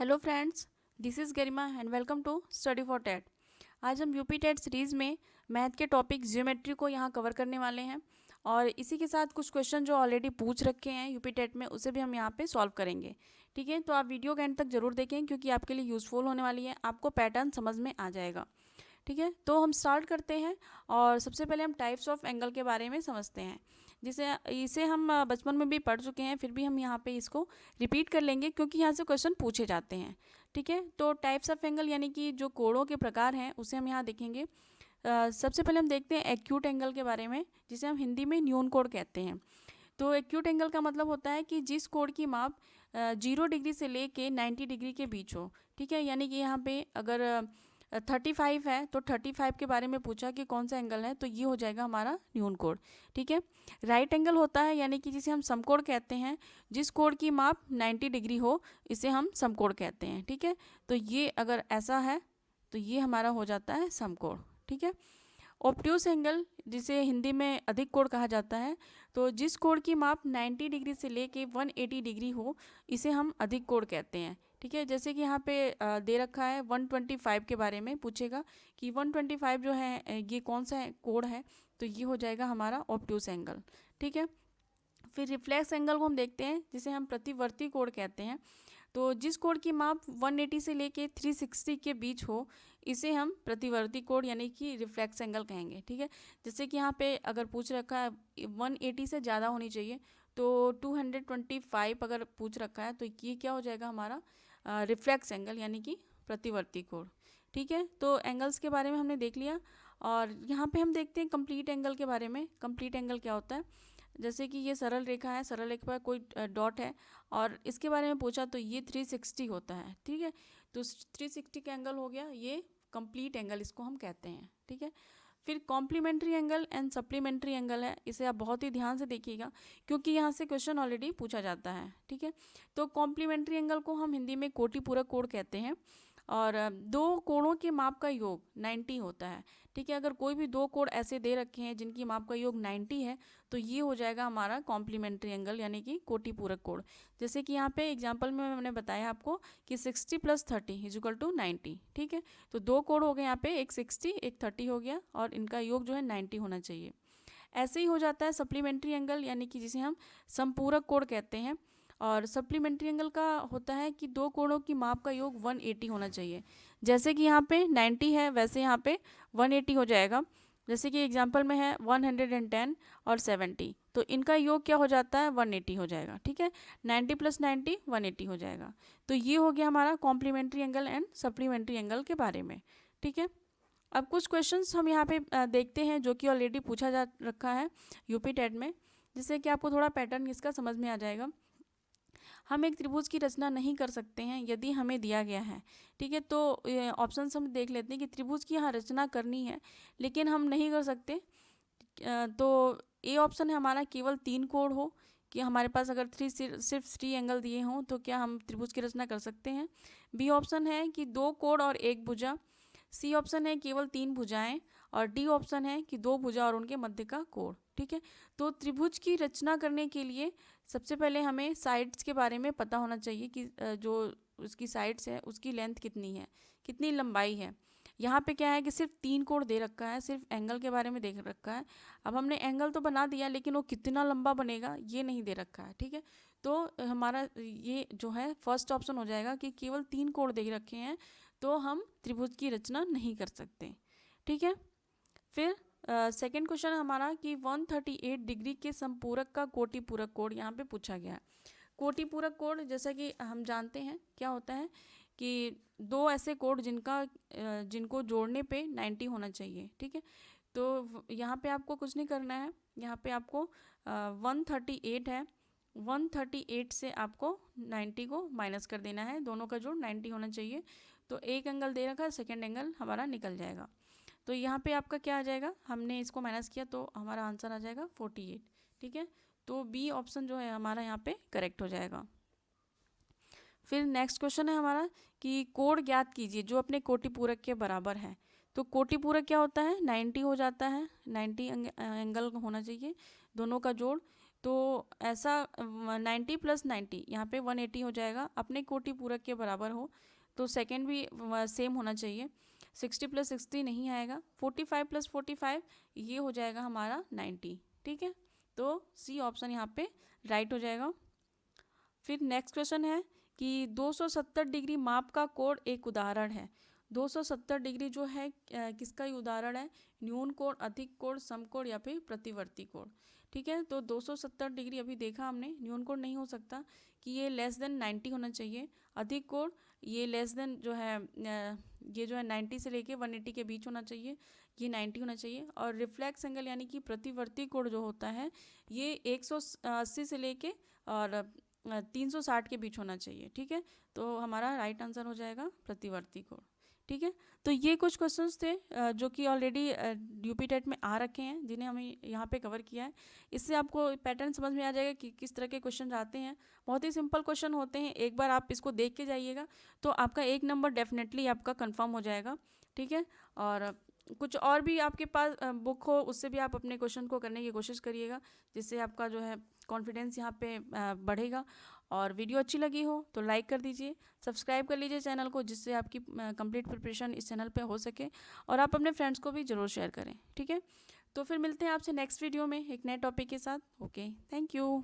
Hello friends, this is Garima and welcome to study for TET. आज हम UP TET series में math के topic geometry को यहाँ कवर करने वाले हैं और इसी के साथ कुछ क्वेश्चन जो ऑलरेडी पूछ रखे हैं यूपी टेट में उसे भी हम यहाँ पे सॉल्व करेंगे। ठीक है, तो आप वीडियो के एंड तक जरूर देखें क्योंकि आपके लिए यूज़फुल होने वाली है, आपको पैटर्न समझ में आ जाएगा। ठीक है, तो हम स्टार्ट करते हैं और सबसे पहले हम टाइप्स ऑफ एंगल के बारे में समझते हैं, जिसे इसे हम बचपन में भी पढ़ चुके हैं, फिर भी हम यहाँ पे इसको रिपीट कर लेंगे क्योंकि यहाँ से क्वेश्चन पूछे जाते हैं। ठीक है, तो टाइप्स ऑफ एंगल यानी कि जो कोणों के प्रकार हैं उसे हम यहाँ देखेंगे। सबसे पहले हम देखते हैं एक्यूट एंगल के बारे में, जिसे हम हिंदी में न्यून कोण कहते हैं। तो एक्यूट एंगल का मतलब होता है कि जिस कोण की माप 0 डिग्री से लेके 90 डिग्री के बीच हो। ठीक है, यानी कि यहाँ पे अगर 35 है तो 35 के बारे में पूछा कि कौन सा एंगल है, तो ये हो जाएगा हमारा न्यून कोण। ठीक है, राइट एंगल होता है यानी कि जिसे हम समकोण कहते हैं, जिस कोण की माप 90 डिग्री हो इसे हम समकोण कहते हैं। ठीक है, तो ये अगर ऐसा है तो ये हमारा हो जाता है समकोण। ठीक है, ऑब्ट्यूस एंगल जिसे हिंदी में अधिक कोण कहा जाता है, तो जिस कोण की माप 90 डिग्री से लेके 180 डिग्री हो इसे हम अधिक कोण कहते हैं। ठीक है, जैसे कि यहाँ पे दे रखा है 125 के बारे में पूछेगा कि 125 जो है ये कौन सा कोण है, तो ये हो जाएगा हमारा ऑब्ट्यूस एंगल। ठीक है, फिर रिफ्लेक्स एंगल को हम देखते हैं जिसे हम प्रतिवर्ती कोण कहते हैं। तो जिस कोण की माप 180 से लेके 360 के बीच हो इसे हम प्रतिवर्ती कोण यानी कि रिफ्लेक्स एंगल कहेंगे। ठीक है, जैसे कि यहाँ पे अगर पूछ रखा है 180 से ज़्यादा होनी चाहिए, तो 225 अगर पूछ रखा है तो ये क्या हो जाएगा हमारा रिफ्लेक्स एंगल यानी कि प्रतिवर्ती कोण। ठीक है, तो एंगल्स के बारे में हमने देख लिया और यहाँ पे हम देखते हैं कंप्लीट एंगल के बारे में। कंप्लीट एंगल क्या होता है, जैसे कि ये सरल रेखा है, सरल रेखा पर कोई डॉट है और इसके बारे में पूछा तो ये 360 होता है। ठीक है, तो 360 का एंगल हो गया ये कंप्लीट एंगल, इसको हम कहते हैं। ठीक है, फिर complementary angle and supplementary angle है, इसे आप बहुत ही ध्यान से देखिएगा क्योंकि यहाँ से क्वेश्चन ऑलरेडी पूछा जाता है। ठीक है, तो कॉम्प्लीमेंट्री एंगल को हम हिंदी में कोटि पूरक कोण कहते हैं और दो कोणों के माप का योग 90 होता है। ठीक है, अगर कोई भी दो कोण ऐसे दे रखे हैं जिनकी माप का योग 90 है तो ये हो जाएगा हमारा कॉम्प्लीमेंट्री एंगल यानी कि कोटि पूरक कोण। जैसे कि यहाँ पे एग्जांपल में मैंने बताया आपको कि 60 + 30 = 90। ठीक है, तो दो कोण हो गए यहाँ पे, एक 60 एक 30 हो गया और इनका योग जो है 90 होना चाहिए। ऐसे ही हो जाता है सप्लीमेंट्री एंगल यानी कि जिसे हम संपूरक कोण कहते हैं और सप्लीमेंट्री एंगल का होता है कि दो कोणों की माप का योग 180 होना चाहिए। जैसे कि यहाँ पे 90 है वैसे यहाँ पे 180 हो जाएगा। जैसे कि एग्जांपल में है 110 और 70, तो इनका योग क्या हो जाता है 180 हो जाएगा। ठीक है, 90 + 90 180 हो जाएगा। तो ये हो गया हमारा complementary angle and supplementary angle के बारे में। ठीक है, अब कुछ क्वेश्चंस हम यहाँ पे देखते हैं जो कि ऑलरेडी पूछा जा रखा है यूपी टेट में, जिससे कि आपको थोड़ा पैटर्न इसका समझ में आ जाएगा। हम एक त्रिभुज की रचना नहीं कर सकते हैं यदि हमें दिया गया है। ठीक है, तो ऑप्शन हम देख लेते हैं कि त्रिभुज की यहाँ रचना करनी है लेकिन हम नहीं कर सकते। तो ए ऑप्शन है हमारा केवल 3 कोण हो, कि हमारे पास अगर सिर्फ 3 एंगल दिए हों तो क्या हम त्रिभुज की रचना कर सकते हैं। बी ऑप्शन है कि 2 कोण और 1 भुजा। सी ऑप्शन है केवल 3 भुजाएं और डी ऑप्शन है कि 2 भुजा और उनके मध्य का कोण। ठीक है, तो त्रिभुज की रचना करने के लिए सबसे पहले हमें साइड्स के बारे में पता होना चाहिए कि जो उसकी साइड्स है उसकी लेंथ कितनी है, कितनी लंबाई है। यहाँ पे क्या है कि सिर्फ 3 कोण दे रखा है, सिर्फ एंगल के बारे में देख रखा है। अब हमने एंगल तो बना दिया लेकिन वो कितना लंबा बनेगा ये नहीं दे रखा है। ठीक है, तो हमारा ये जो है फर्स्ट ऑप्शन हो जाएगा कि केवल 3 कोण दे रखे हैं तो हम त्रिभुज की रचना नहीं कर सकते। ठीक है, फिर सेकंड क्वेश्चन हमारा कि 138 डिग्री के संपूरक का कोटि पूरक कोण यहाँ पे पूछा गया है। कोटि पूरक कोण जैसा कि हम जानते हैं क्या होता है कि दो ऐसे कोण जिनको जोड़ने पे 90 होना चाहिए। ठीक है, तो यहाँ पे आपको कुछ नहीं करना है, यहाँ पे आपको 138 है, 138 से आपको 90 को माइनस कर देना है, दोनों का जोड़ 90 होना चाहिए। तो एक एंगल दे रखा है, सेकेंड एंगल हमारा निकल जाएगा। तो यहाँ पे आपका क्या आ जाएगा, हमने इसको माइनस किया तो हमारा आंसर आ जाएगा 48। ठीक है, तो बी ऑप्शन जो है हमारा यहाँ पे करेक्ट हो जाएगा। फिर नेक्स्ट क्वेश्चन है हमारा कि कोण ज्ञात कीजिए जो अपने कोटि पूरक के बराबर है। तो कोटि पूरक क्या होता है, 90 हो जाता है, 90 एंगल होना चाहिए दोनों का जोड़। तो ऐसा 90 + 90 यहाँ पे 180 हो जाएगा, अपने कोटि पूरक के बराबर हो तो सेकेंड भी सेम होना चाहिए। 60 + 60 नहीं आएगा, 45 + 45 ये हो जाएगा हमारा 90। ठीक है, तो सी ऑप्शन यहाँ पे राइट हो जाएगा। फिर नेक्स्ट क्वेश्चन है कि 270 डिग्री माप का कोण एक उदाहरण है। 270 डिग्री जो है किसका ही उदाहरण है? न्यून कोण, अधिक कोण, समकोण या फिर प्रतिवर्ती कोण। ठीक है, तो 270 डिग्री अभी देखा हमने, न्यून कोण नहीं हो सकता कि ये लेस देन 90 होना चाहिए। अधिक कोण ये लेस देन जो है ये जो है 90 से लेके 180 के बीच होना चाहिए, ये 90 होना चाहिए। और रिफ्लेक्स एंगल यानी कि प्रतिवर्ती कोण जो होता है ये 180 से लेके और 360 के बीच होना चाहिए। ठीक है, तो हमारा राइट आंसर हो जाएगा प्रतिवर्ती कोण। ठीक है, तो ये कुछ क्वेश्चंस थे जो कि ऑलरेडी यूपी टेट में आ रखे हैं, जिन्हें हमें यहाँ पे कवर किया है। इससे आपको पैटर्न समझ में आ जाएगा कि किस तरह के क्वेश्चन आते हैं। बहुत ही सिंपल क्वेश्चन होते हैं, एक बार आप इसको देख के जाइएगा तो आपका 1 नंबर डेफिनेटली आपका कंफर्म हो जाएगा। ठीक है, और कुछ और भी आपके पास बुक हो उससे भी आप अपने क्वेश्चन को करने की कोशिश करिएगा, जिससे आपका जो है कॉन्फिडेंस यहाँ पे बढ़ेगा। और वीडियो अच्छी लगी हो तो लाइक कर दीजिए, सब्सक्राइब कर लीजिए चैनल को, जिससे आपकी कंप्लीट प्रिपरेशन इस चैनल पे हो सके। और आप अपने फ्रेंड्स को भी ज़रूर शेयर करें। ठीक है, तो फिर मिलते हैं आपसे नेक्स्ट वीडियो में एक नए टॉपिक के साथ। Okay, thank you.